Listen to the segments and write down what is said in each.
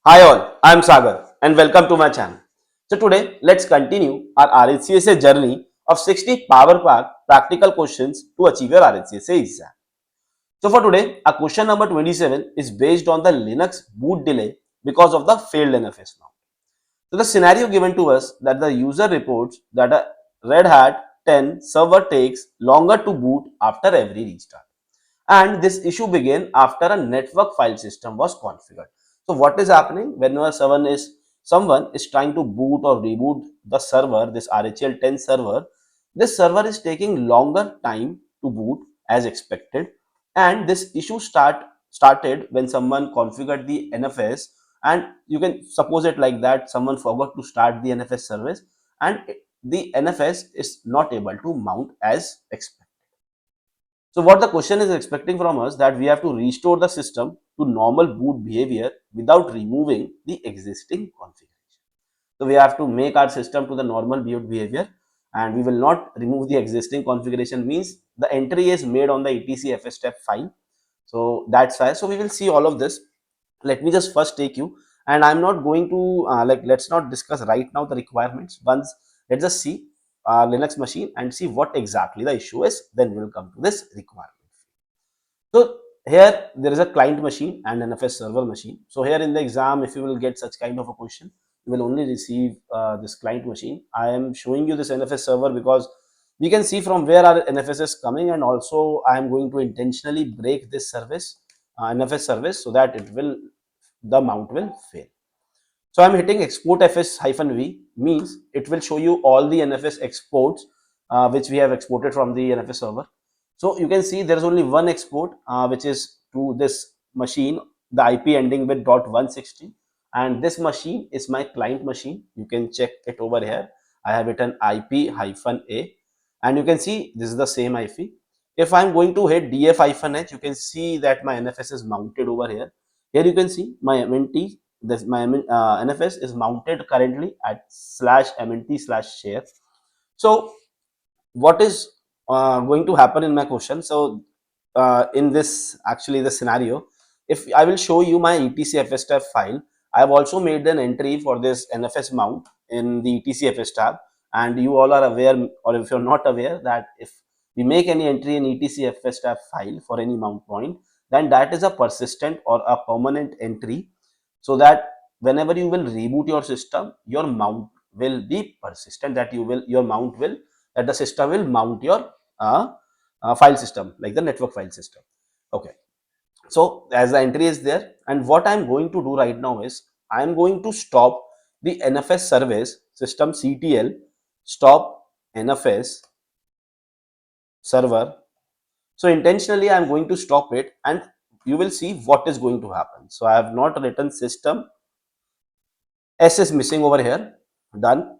Hi all, I am Sagar and welcome to my channel. So today let's continue our RHCSA journey of 60 power pack practical questions to achieve your RHCSA exam. So for today, our question number 27 is based on the Linux boot delay because of the failed NFS mount. So the scenario given to us that the user reports that a Red Hat 10 server takes longer to boot after every restart. And this issue began after a network file system was configured. So what is happening whenever someone is trying to boot or reboot the server, this RHL 10 server, this server is taking longer time to boot as expected, and this issue started when someone configured the NFS, and you can suppose it like that someone forgot to start the NFS service, and the NFS is not able to mount as expected. So what the question is expecting from us that we have to restore the system to normal boot behavior without removing the existing configuration. So we have to make our system to the normal boot behavior, and we will not remove the existing configuration, means the entry is made on the etc step file. So that's why. So we will see all of this. Let me just first take you, and I'm not going to let's not discuss right now the requirements. Once let's just see Linux machine and see what exactly the issue is, then we'll come to this requirement. So here there is a client machine and an NFS server machine. So here in the exam, if you will get such kind of a question, you will only receive this client machine. I am showing you this NFS server because we can see from where our NFS is coming, and also I am going to intentionally break this service, NFS service, so that the mount will fail. So I'm hitting export fs-v, means it will show you all the NFS exports which we have exported from the NFS server. So you can see there is only one export which is to this machine, the IP ending with .160, and this machine is my client machine. You can check it over here. I have written IP-A, and you can see this is the same IP. If I'm going to hit df-h, you can see that my NFS is mounted over here. Here you can see my MNT, my NFS is mounted currently at /MNT/share. So what is going to happen in my question? So in this actually the scenario, if I will show you my etc fs file, I have also made an entry for this NFS mount in the etc fs tab, and you all are aware, or if you're not aware, that if we make any entry in etc fs file for any mount point, then that is a persistent or a permanent entry, so that whenever you will reboot your system, your mount will be persistent, that the system will mount your file system, like the network file system. Okay, so as the entry is there, and what I'm going to do right now is I'm going to stop the NFS service systemctl stop NFS server. So intentionally I'm going to stop it, and you will see what is going to happen. So I have not written system, S is missing over here, done.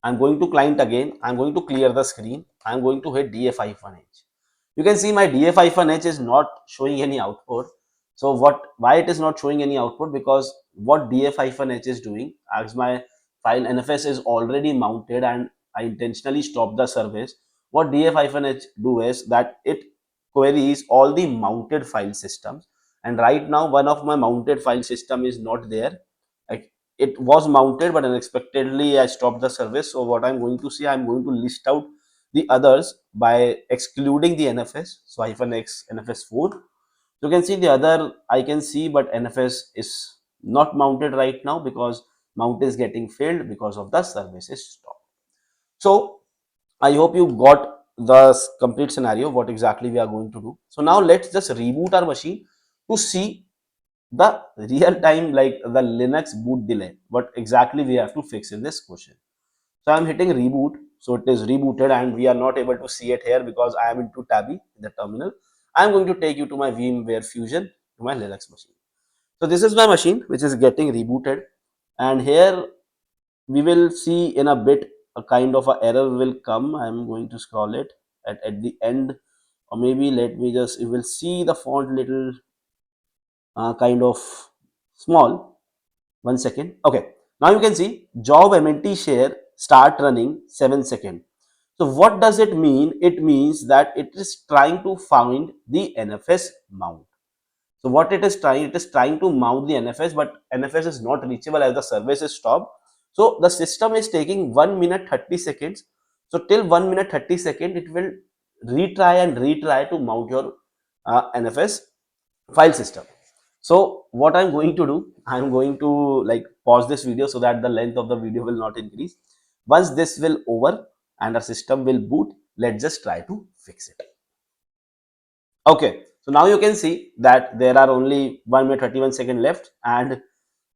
I'm going to client again, I'm going to clear the screen, I'm going to hit df-h. You can see my df-h is not showing any output. So why it is not showing any output? Because what df-h is doing, as my file NFS is already mounted and I intentionally stop the service, what df-h do is that it queries all the mounted file systems, and right now one of my mounted file system is not there. Like, it was mounted, but unexpectedly I stopped the service. So what I'm going to see, I'm going to list out the others by excluding the NFS. So -x NFS4. You can see the other I can see, but NFS is not mounted right now because mount is getting failed because of the service is stopped. So I hope you got the complete scenario, what exactly we are going to do. So now let's just reboot our machine to see the real time, like the Linux boot delay, what exactly we have to fix in this question. So I'm hitting reboot, so it is rebooted, and we are not able to see it here because I am into tabby in the terminal. I'm going to take you to my VMware Fusion, to my Linux machine. So this is my machine which is getting rebooted, and here we will see in a bit a kind of a error will come. I'm going to scroll it at the end, or maybe let me just, you will see the font little kind of small. 1 second. Okay, now you can see job MNT share start running 7 seconds. So what does it mean? It means that it is trying to find the NFS mount. So what it is trying to mount the NFS, but NFS is not reachable as the service is stopped. So the system is taking 1 minute 30 seconds. So till 1 minute 30 seconds, it will retry to mount your NFS file system. So what I'm going to do, I'm going to like pause this video so that the length of the video will not increase. Once this will over and our system will boot, let's just try to fix it. Okay, so now you can see that there are only 1 minute 31 second left and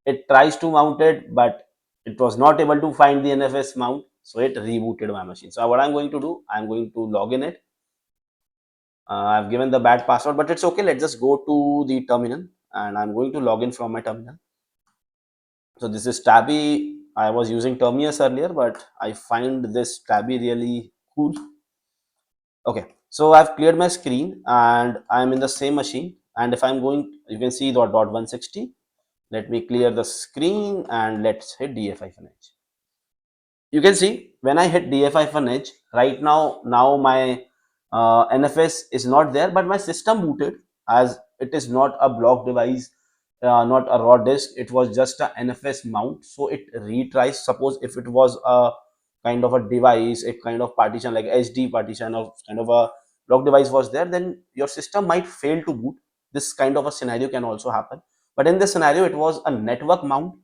it tries to mount it, but it was not able to find the NFS mount, so it rebooted my machine. So what I'm going to do, I'm going to log in it. I've given the bad password, but it's okay. Let's just go to the terminal and I'm going to log in from my terminal. So this is Tabby. I was using Termius earlier, but I find this Tabby really cool. Okay, so I've cleared my screen and I'm in the same machine. And if I'm going, you can see dot 160. Let me clear the screen and let's hit DF-H. You can see when I hit DF-H right now my NFS is not there, but my system booted as it is not a block device, not a raw disk. It was just a NFS mount, so it retries. Suppose if it was a kind of a device, a kind of partition like SD partition or kind of a block device was there, then your system might fail to boot. This kind of a scenario can also happen, but in this scenario it was a network mount,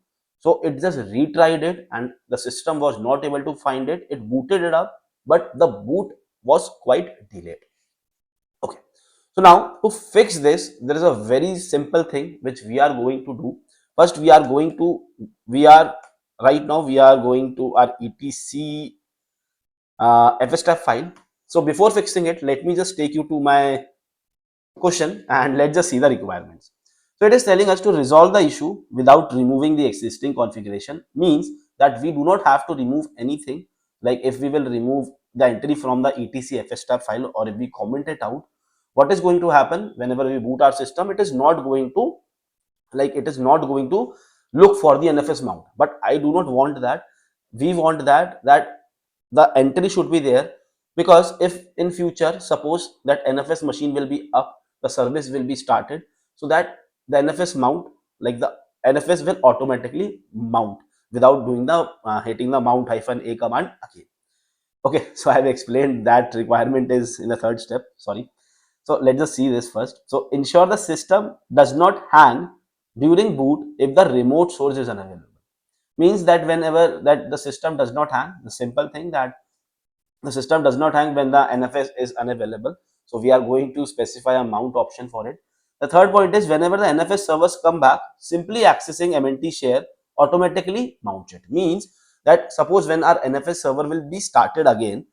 so it just retried it and the system was not able to find it. It booted it up, but the boot was quite delayed. Okay. So now to fix this, there is a very simple thing which we are going to do. First, right now we are going to our etc fstep file. So before fixing it, let me just take you to my question and let's just see the requirements. So it is telling us to resolve the issue without removing the existing configuration, means that we do not have to remove anything. Like if we will remove the entry from the etc fstep file or if we comment it out, what is going to happen whenever we boot our system, it is not going to look for the NFS mount. But I do not want that. We want that the entry should be there, because if in future suppose that NFS machine will be up, the service will be started, so that the NFS mount, like the NFS will automatically mount without doing the hitting the mount -a command again. Okay, so I have explained that requirement is in the third step. Sorry. So let's just see this first. So ensure the system does not hang during boot if the remote source is unavailable. Means that whenever that the system does not hang, the simple thing that the system does not hang when the NFS is unavailable. So we are going to specify a mount option for it. The third point is whenever the NFS servers come back, simply accessing MNT share automatically mounts it. Means that suppose when our NFS server will be started again,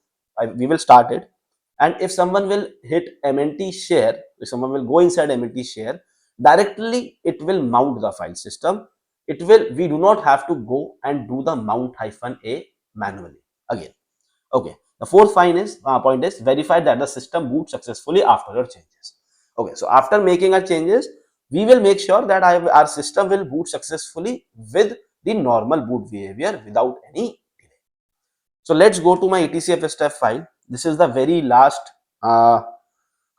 we will start it, and if someone will hit MNT share, if someone will go inside MNT share, directly it will mount the file system. We do not have to go and do the mount -a manually again. Okay. The fourth point is verify that the system boots successfully after your changes. Okay. So after making our changes, we will make sure that our system will boot successfully with the normal boot behavior without any delay. So let's go to my etcfstep file. This is the very last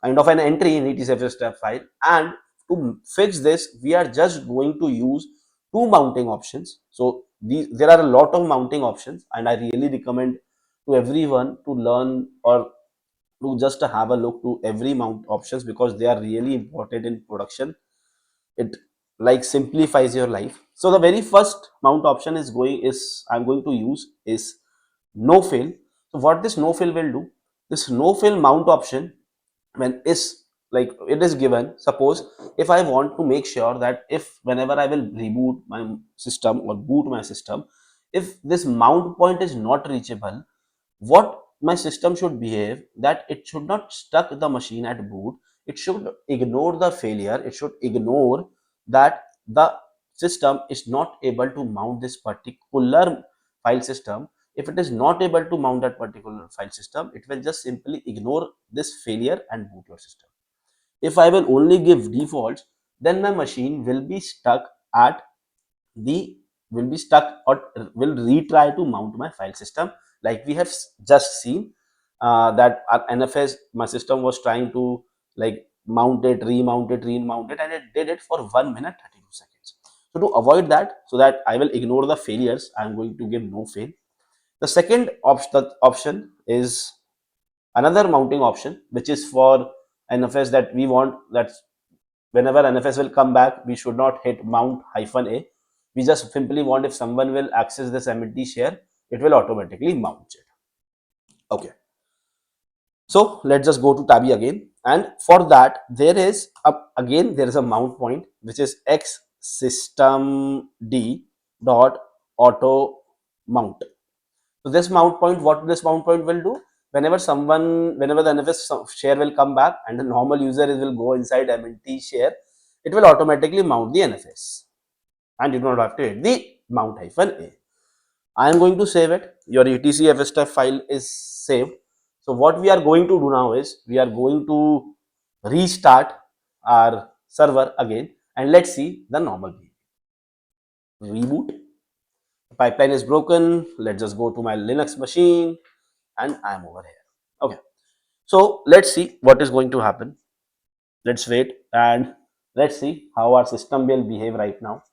kind of an entry in etcfstep file, and to fix this, we are just going to use two mounting options. So there are a lot of mounting options, and I really recommend to everyone to learn or to just have a look to every mount options, because they are really important in production. It like simplifies your life. So the very first mount option I'm going to use is no fail. So what this no fail will do, this no fail mount option, when is like it is given, suppose if I want to make sure that if whenever I will reboot my system or boot my system, if this mount point is not reachable, what my system should behave, that it should not stuck the machine at boot, it should ignore the failure, it should ignore that the system is not able to mount this particular file system. If it is not able to mount that particular file system, it will just simply ignore this failure and boot your system. If I will only give defaults, then my machine will be stuck at the will be stuck or will retry to mount my file system, like we have just seen that our NFS, my system was trying to like mount it, remount it, remount it, and it did it for 1 minute 32 seconds. So to avoid that, so that I will ignore the failures, I am going to give no fail. The second option is another mounting option, which is for NFS that we want that whenever NFS will come back, we should not hit mount -a. We just simply want if someone will access this MNT share, it will automatically mount it. Okay. So let's just go to Tabby again. And for that, there is again there is a mount point which is x-systemd.automount. So this mount point, what this mount point will do, whenever the NFS share will come back and the normal user will go inside MNT share, it will automatically mount the NFS and you do not have to hit the mount -a. I am going to save it. Your etc fstep file is saved. So what we are going to do now is we are going to restart our server again and let's see the normal behavior. Reboot. The pipeline is broken. Let's just go to my Linux machine and I am over here. Okay. So let's see what is going to happen. Let's wait and let's see how our system will behave right now.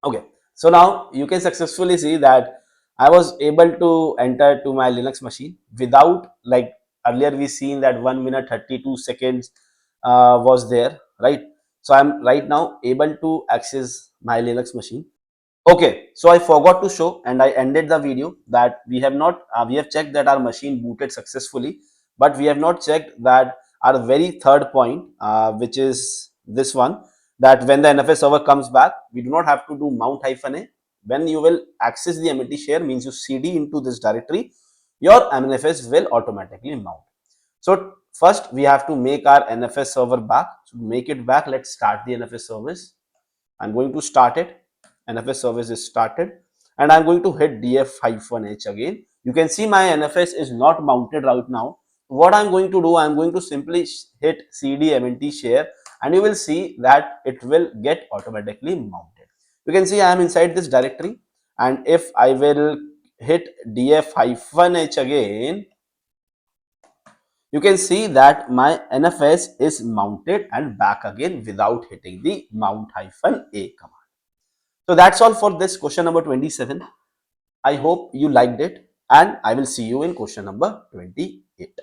Okay, so now you can successfully see that I was able to enter to my Linux machine without, like earlier we seen that 1 minute 32 seconds was there, right? So I'm right now able to access my Linux machine. Okay, so I forgot to show and I ended the video that we have not, we have checked that our machine booted successfully, but we have not checked that our very third point, which is this one, that when the NFS server comes back, we do not have to do mount -a. When you will access the MNT share, means you CD into this directory, your NFS will automatically mount. So first we have to make our NFS server back. So to make it back, let's start the NFS service. I'm going to start it. NFS service is started and I'm going to hit df-h again. You can see my NFS is not mounted right now. What I'm going to do, I'm going to simply hit cd mnt share and you will see that it will get automatically mounted. You can see I am inside this directory and if I will hit df-h again, you can see that my NFS is mounted and back again without hitting the mount-a command. So that's all for this question number 27. I hope you liked it and I will see you in question number 28.